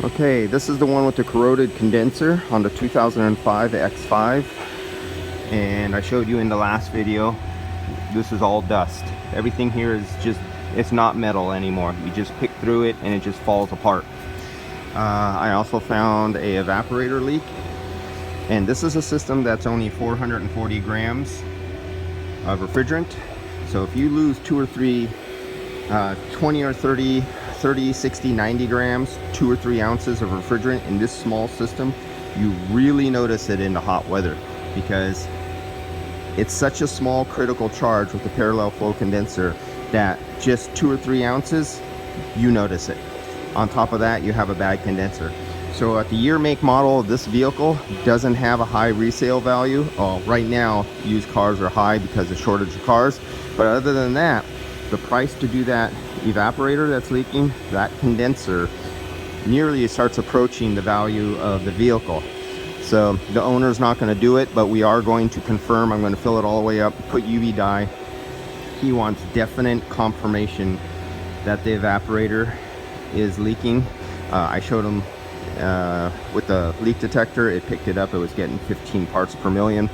Okay, this is the one with the corroded condenser on the 2005 X5, and I showed you in the last video. This is all dust. Everything here is just, it's not metal anymore. You just pick through it and it just falls apart. I also found a evaporator leak, and this is a system that's only 440 grams of refrigerant. So if you lose 2 or 3 20 or 30, 60, 90 grams, 2 or 3 ounces of refrigerant in this small system, you really notice it in the hot weather, because it's such a small critical charge with the parallel flow condenser that just 2 or 3 ounces, you notice it. On top of that, you have a bad condenser. So at the year, make, model of this vehicle doesn't have a high resale value. Right now, used cars are high because of shortage of cars. But other than that, the price to do that evaporator that's leaking, that condenser, nearly starts approaching the value of the vehicle. So the owner's not going to do it, but we are going to confirm. I'm going to fill it all the way up, put UV dye. He wants definite confirmation that the evaporator is leaking. I showed him with the leak detector, it picked it up. It was getting 15 parts per million.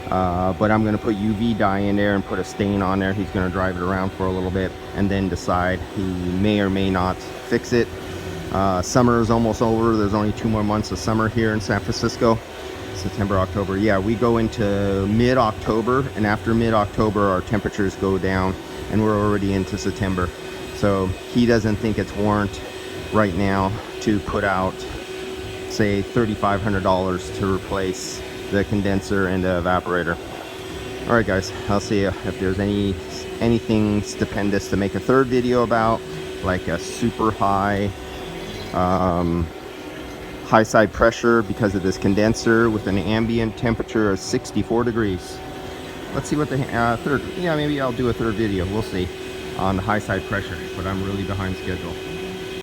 But I'm going to put UV dye in there and put a stain on there. He's going to drive it around for a little bit and then decide. He may or may not fix it. Summer is almost over. There's only 2 more months of summer here in San Francisco. September, October. Yeah, we go into mid-October, and after mid-October our temperatures go down and we're already into September. So he doesn't think it's warrant right now to put out, say, $3,500 to replace the condenser and the evaporator. All right, guys, I'll see you. If there's anything stupendous to make a third video about, like a super high high side pressure because of this condenser with an ambient temperature of 64 degrees. Let's see what the third, yeah, maybe I'll do a third video. We'll see on the high side pressure, but I'm really behind schedule.